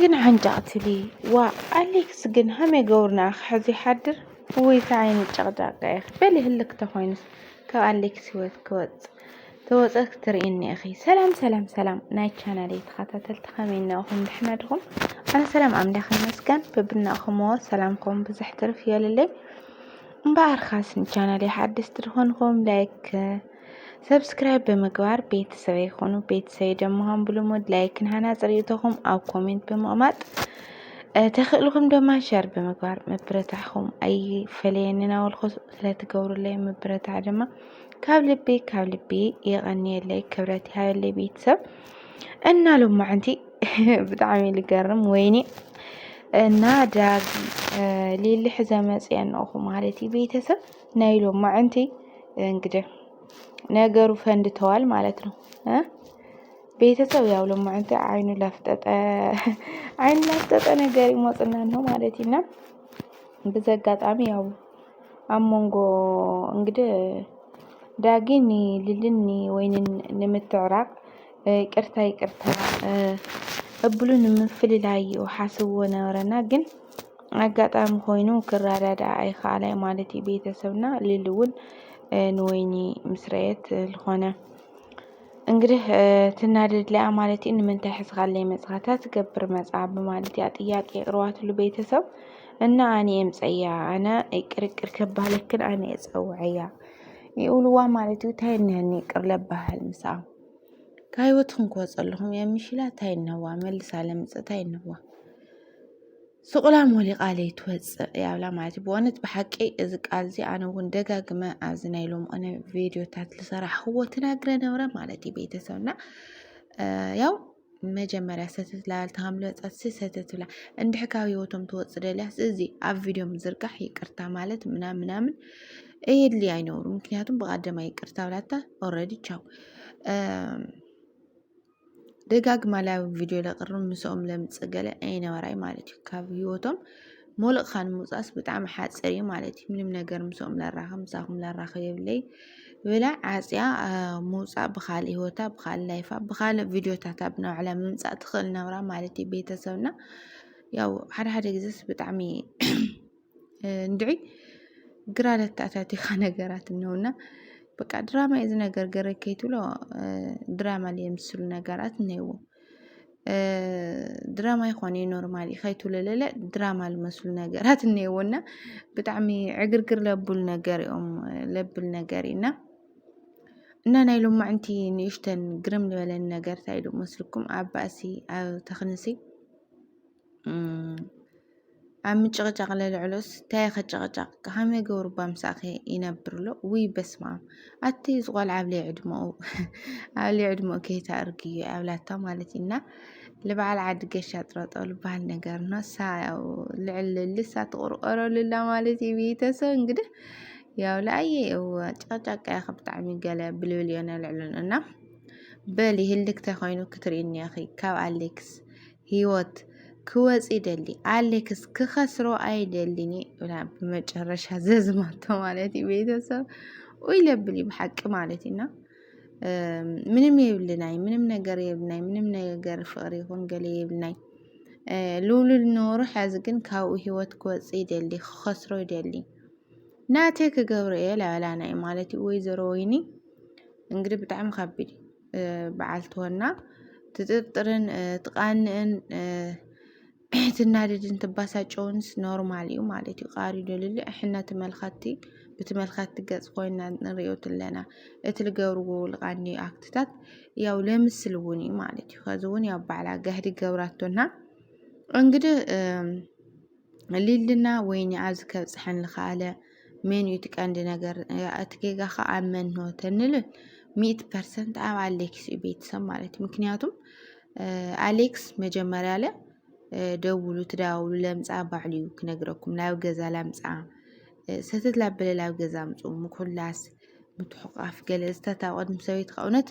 جن عن جاتلي وأليكس جن هم يجورنا خذي حدر ويتعين الجغداء يا أخي بالي هلك تخوينس كأليكس توت أكتر إني أخي سلام نايت شانالي تخاطر تخمينا أخو محمدهم أنا سلام عم داخل مسكن ببنا أخو سلامكم بزحترف يا للي مبار خاصن شانالي حدث ترخونكم لايك سبسكرايب بمقوار بيت سوي خونو بيت سوي جمهم بلومود لايك نهانا زريتهم أو كومنت بمقامات تخلقكم دوما شار بمقوار مبرتاحهم أي فليننا والخص لا تقوروا لي مبرتاح جمع كابلبي يغني لي كبرتي هاي اللي بيتسب أنا لما عندي بدعمي لقرم ويني نادى لي حزامات يعني أخو مالتي بيتسب نايلو ما عندي انقدر ነገሩ ፈንድተዋል ማለት ነው ቤተሰብ ያው ለማንተ አይኑ ላፍጠጠ ነገር ይሞጽና ነው ማለትና በዘጋጣሚ ያው አሞንጎ እንግዲህ ዳግኒ ልልኒ ወይንን ንምትዕራቅ ይቅርታ እብሉን ምፍልላይ ወሐስቦ ነበርና ግን አጋጣሚ ሆይኑ ክራዳዳ አይኻላይ ማለት ቤተሰብና ልልውን نويني مسريت الخونة እንግዲህ ትናደድ ላይ አማለቲ ምን ተحسغالي መጽሐታት ገብር መጽሐፍ ማለት ያጥያቄ ቅርዋት ሁሉ ቤተሰብ እና እኔም ጸያ አና ይቅርቅር ከባለክን አኔ ጸውዐያ ይውልዋ ማለት ታይነኒ ቅርለባህል ምሳ ካይወቱን ቆጸልሁም የሚሽላ ታይነዋ መልስ አለምጽ ታይነዋ سقلا مولي قالي توز يا ولا مالتي بونت بحقي إذا قال زي أنا وندقاق ما أزنايلهم أنا فيديو تات لصراحة هو تناقرنا ورا مالتي بيتسونا يو مجمرة ستت لا التهاملات ستت لا عند حكاوي وتم توز لله زي عف فيديو مزرقة يكرتا مالت منام ايه اللي ينور ممكن هاتم بغادة ما يكرتا ولاتا already تشاو دقاق مالا فيديو لقرن مسوم لمتصقله اين وراي مالتي كافيوتم مولق خان موصاس بطعم حاصري مالتي منم ነገር مسوم لراخم مساخم لراخ يبلي ولا عاصيا موصا بخال هوتا بخال لايفا بخال فيديو تاتابنا على منصا تخل نورا مالتي بيتسبنا ያው حد ግዝስ بطعمي እንድዒ ግራለት ታታቲ ነገራት ነውና በቃ ድራማ ይዝ ነገር ገረከይቱ ሎ ድራማ ሊምስሉ ነገራት ነው ድራማ ይሆን ኖርማሊ ኸይቱ ለለ ድራማ ልመስሉ ነገራት ነውና በጣም ዕግርግር ለብል ነገርና እና ናይሉ ማንቲ ንሽተን ግርም ለበለን ነገር ታይሉ መስልኩም አባሲ ተኽንሲ عم تشغل العلوس تاخ تشغل كهم يجور بامساخي ينبرلو وي بسمع أتي زغال عبلي عدمو كي تاركي أولاتا مالتنا لبعال عاد قشات رطول بحال نقرنا ساعة ولعل لسا تقرأ لله مالتي بيتسو انقده يا ولا أي وتشغل ياخب تعمي قالا بالمليون العلونا بالي هلك تخوينو كترين يا أخي كاو أليكس هيوت كوز إدلي أليكس كخسرو أيدلني ولا بمجرش هزز ما تمالتي بيتسو ويلبلي بحق مالتنا منم يبلناي منم نجار يبناي منم نجار فقريهم قال يبناي لولو النور حازقن كاو هيوت كوز إدلي خسرو إدلي ناتيك قبرية لا ناي مالتي ويزرويني انقرب بتعم خبري بعلتونا تتطرن تقانن تناددن تباساچونس نورماليو مالتي قاري دلل احنا بتملخاتي قص خوينا نريوت لنا اتلغورو لقاني اكتات ያው ለምስልውኒ مالتي خزون ያው ባላ ጋህዲ ገብራቶና እንግዲህ ሊልና ወይኒ አዝከብ ጽሐን ለኻለ ሜኑ ይትቀንድ ነገር አትጌጋ ኸአመን ነው ተንል 100% አብ አሌክስ ቤተሰብ ማለት ምክንያቱም አሌክስ መጀመሪያ ላይ ደውሉ ትዳውሉ ለምጻ ባዕልዩ ክነግረኩም ናብ ገዛ ለምጻ ሰተት ላበለ ናብ ገዛ ምጹ ምኩላስ ምትحقፍ ገለስታ ወድም ሰዊት ኸውነት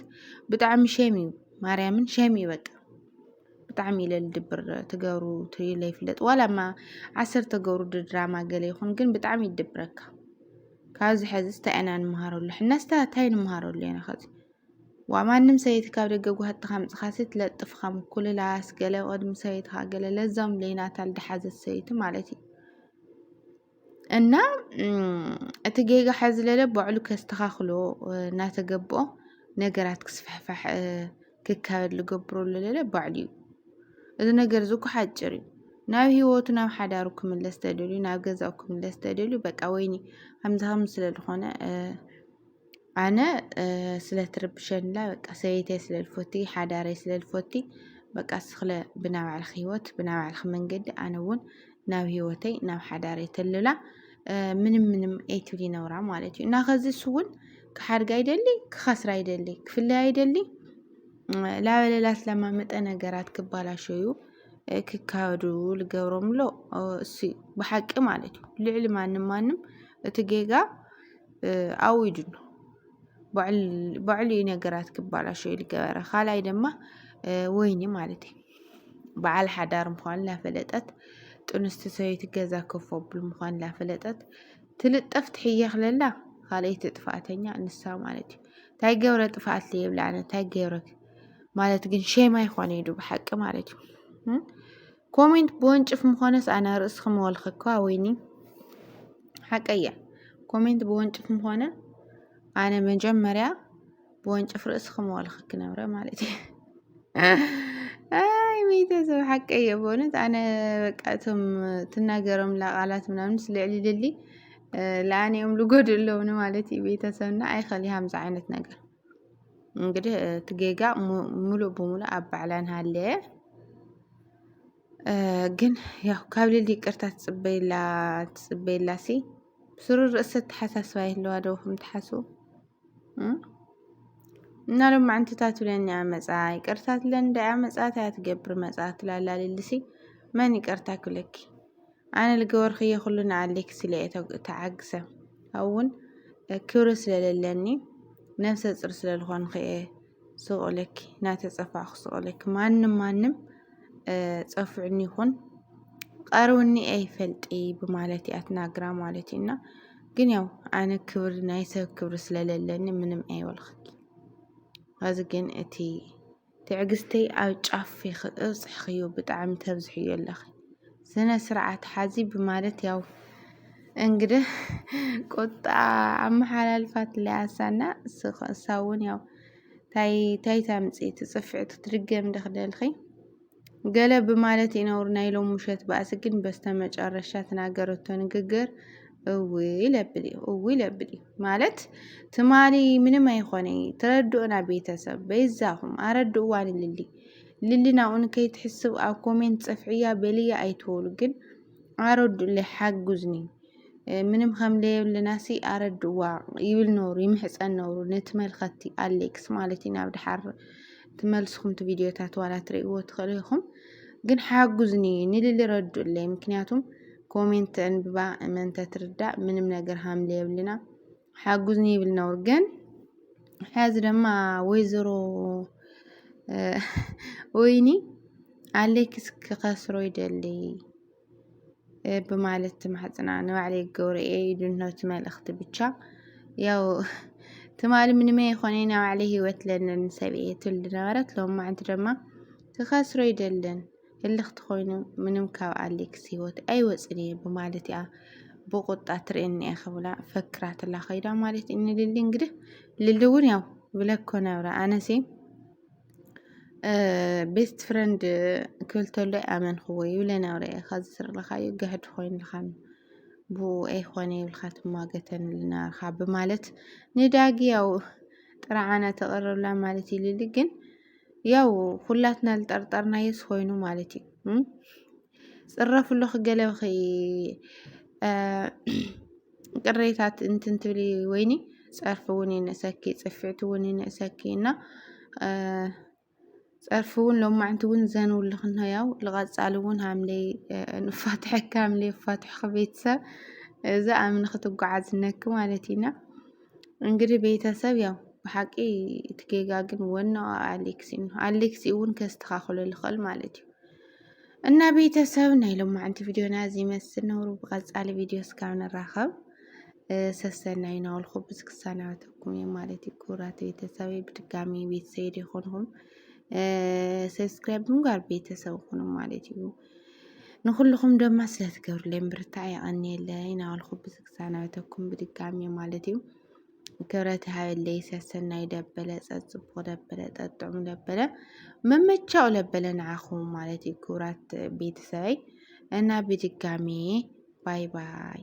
ብጣዕሚ ሸሚ ማርያምን ሸሚ በቃ ብጣዕሚ ለልድብር ትገሩ ትሪለ ይፍለጥ ወላማ 10 ተገሩ ድራማ ገለ ይኹን ግን ብጣዕሚ ይድብረካ ካዝ ሕዝስ ታይናን መሃረሉ ሕናስታ ታይን መሃረሉ ያና ኸዚ وعمانم سيد كابدقوا حتى خمس خاصت لا تفخم كل العاس قال قدم سيد قال لازم لينا تال حاز السيد مالتي እና እትጌጋ ሓዝለለ ባዕሉ ከስተኻኽሎ እናተገብኦ ነገራት ክስፋሕፋሕ ክካበድ ዝገብረሉ ለለ ባዕሉ እዩ እዚ ነገር እዚ እኮ ሓጭር እዩ ናብ ህይወቱ ናብ ሓዳሩ ክምለስ ተደልዩ ናብ ገዛኡ ክምለስ ተደልዩ በቃ ወይኒ ከምዚ ስለዝኾነ ኣነ ስለትርብሸንላ በቃ ሰበይተይ ስለልፈቲ ሓዳረይ ስለልፈቲ በቃ ስኽለ ብናይ ባዕልኺ ህይወት ብናይ ባዕልኺ መንገዲ ኣነ እውን ናብ ህይወተይ ናብ ሓዳረይ ተልላ ምንም ኤትብሊ ነውራ ማለት እዩ እና ከዚ እሱውን ክሓድጋ ይደሊ ክኸስራ ይደሊ ክፍለያ ይደሊ ላበለላት ለማመጠ ነገራት ክባላሸዩ ክካወዱ ልገብሮምሎ እሱ ብሓቂ ማለት እዩ ልዕሊ ማንም እቲ ጌጋ ኣዊድኑ ባዕሉ ነገራት ክባላሸዩ ልገበረ ካልኣይ ድማ ወይኒ ማለት እዩ በዓል ሓዳር ምዃኑ ላፈለጠት ጥንስቲ ሰበይቲ ገዛ ከፎብል ምዃን ላፈለጠት ትልጠፍ ትሕየኽ ለላ ካልአይቲ ጥፋተኛ ንሳ ማለት እዩ ታይ ገብረ ጥፋት ለየብላነ ታይ ገብረክ ማለት ግን ሸማ ይኾነ ይዱ ብሓቂ ማለት እዩ ኮሜንት በወንጭፍ ምኾነስ ኣነ ርእስኹም ወልኽኳ ወይኒ ሓቀያ ኮሜንት በወንጭፍ ምኾነ ኣነ መጀመርያ በወንጭፍ ርእስኹም ወልኽክ ነብረ ማለት እዩ አይ ቤተሰብ ሓቀየ በእውነት ኣነ በቃቶም ትናገሮም ቃላት ምናምን ስለዕሊ ልሊ ለኣኔኦም ልጎድለውን ማለት እዩ ቤተሰብና ኣይኸሊ ሃምዚ ዓይነት ነገር እንግዲህ ትጌጋ ሙሉእ ብሙሉእ ኣብ ባዕላን ሃለየ ግን ያው ካብ ልሊ ይቅርታ ትፅበየላሲ ብስሩር ርእሰት ተሓሳስባ ይህለዋ ደውኹም ትሓስቡ እና ሎም ዓንትታት ብለኒ ኣመፃ ይቅርታት ለን ዳ ኣመፃት ትገብር መፃት ላላልልሲ መን ይቅርታ ክለኪ ኣነ ልገበርክየ ኩሉ ንኣሌክስ ኢለ ተዓግሰ እውን ክብሪ ስለለለኒ ነፍሰ ፅር ስለልኾንክ እየ ስቕለኪ ናተፀፋእኹ ስቕለኪ ማንም ፀፍዕኒ ይኹን ቀርውኒ ኣይፈልጢ ብማለት እያ ትናግራ ማለት እዩና ግን ያው ኣነ ክብሪ ናይ ሰብ ክብሪ ስለለለኒ ምንም ኣይወልኽኪ እዚ ግን እቲ ትዕግስተይ ኣብ ጫፍ ክበፅሕ ክዩ ብጣዕሚ ተብዝሕ እዩ ኣለኺ ስነ ስርዓት ሓዚ ብማለት ያው እንግዲህ ቁጣ ኣመሓላልፋት ለያሳና እሳውን ያው ታይ ታምፂ ትፅፍዕ ትድገም ድኽደልኺ ገለ ብማለት ይነውር ናይ ሎም ውሸት ባእሲ ግን በስተመጨረሻ ተናገረቶ ንግግር እውይ ለብል ማለት ትማሊ ምንም ኣይኾነ ትረድኡና ቤተሰብ በይዛኹም ኣረድእዋ ልሊ ናኡን ከይትሕስብ ኣብ ኮሜንት ፀፍዕያ በልያ ኣይትወሉ ግን ኣረድኡለይ ሓጉዝኒ ምንም ከም ለየብልናሲ ኣረድእዋ ይብል ነውሩ ይምሕፀን ነውሩ ንትመልኸቲ ኣሌክስ ማለት ናብ ድሓር ትመልስኹም ቲ ቪድዮታት ዋላ ትርእይዎ ትኽእሉ ኢኹም ግን ሓጉዝኒ ንልሊ ረድኡለይ ምክንያቱም ኮሜንት እንብባ እመንተ ትርዳእ ምንም ነገር ሃም ለየብልና ሓጉዝኒ ይብል ነውሩ ግን ሕዚ ድማ ወይዘሮ ወይኒ ኣሌክስ ክኸስሮ ይደሊ ብማለት ትማሕፅና ንባዕለይ ገብረ እየ ይድኖት መልእኽቲ ብቻ ያው ትማሊ ምንም ኣይኮነ ናብ ባዕለይ ህይወት ለነን ሰብኤ ትብል ነበረት ሎም ማዕንቲ ድማ ክኸስሮ ይደልን ህልኽቲ ኮይኑ ምንም ካብ ኣሌክስ ህይወት ኣይወፅን እየ ብማለት እያ ብቁጣ ትርእየኒ እየ ክብላ ፈክራት ላ ኸይዳ ማለት እዩ ንልሊ እንግዲህ ልሊ እውን ያው ብለኮ ነብረ ኣነሲ ቤስት ፍሬንድ ክብልተሎ ኣመንኽዎ ይብለ ነብረ እየ ካዚ ስርልኻዮ ገህድ ኮይኑልኻን ብኡ ኣይኮነ ይብልካ ትማገተን ልናርኻ ብማለት ንዳጊ ያው ጥራዓና ተቐረብላ ማለት እዩ ልሊ ግን ያው ኩላትና ዝጠርጠርናየስ ኮይኑ ማለት እዩ ፅረፍሉ ክገለብኺ ቅሬታት እንትን ትብሊ ወይኒ ፀርፊ እውን ይንእሰኪ ፅፍዕቲ እውን ይንእሰኪ እና ፀርፊ እውን ሎማዕንቲ እውን ዘንውልኽንሆ ያው ልቐፃሊ እውን ሃምለይ ንፋትሐካ ሃምለይ ፋትሕኺ ቤተሰብ እዚ ኣምኒ ክትጓዓዝነኪ ማለት ኢና እንግዲህ ቤተሰብ ያው ብሓቂ ትጌጋ ግን ወናው ኣሌክስ እውን ከስተኻኽሎ ልኽእል ማለት እዩ እና ቤተሰብ ናይ ሎማዓንቲ ቪድዮና እዚ ይመስል ነውሩ ብቐፃሊ ቪድዮ እስካብ ንራኸብ ሰሰናይ ናወልኩ ብዝክሳናበተኩም ማለት ኩራት ቤተሰበይ ብድጋሚ ቤተሰብ ይኹንኩም ሰብስክራይብ ምግባር ቤተሰብ ኩኑ ማለት እዩ ንኩልኩም ድማ ስለትገብሩለይ ብርታዕ ይቀኒየለይ ናወልኩ ብዝክሳናበተኩም ብድጋሚ ማለት እዩ ክብረት ሃበለይ ሰሰናይ ደበለ ፀጽቦ ደበለ ጠጥዑም ደበለ መመቻው ለበለ ንዓኹም ማለት እዩ ክብራት ቤተሰበይ እና ብድጋሚ ባይ ባይ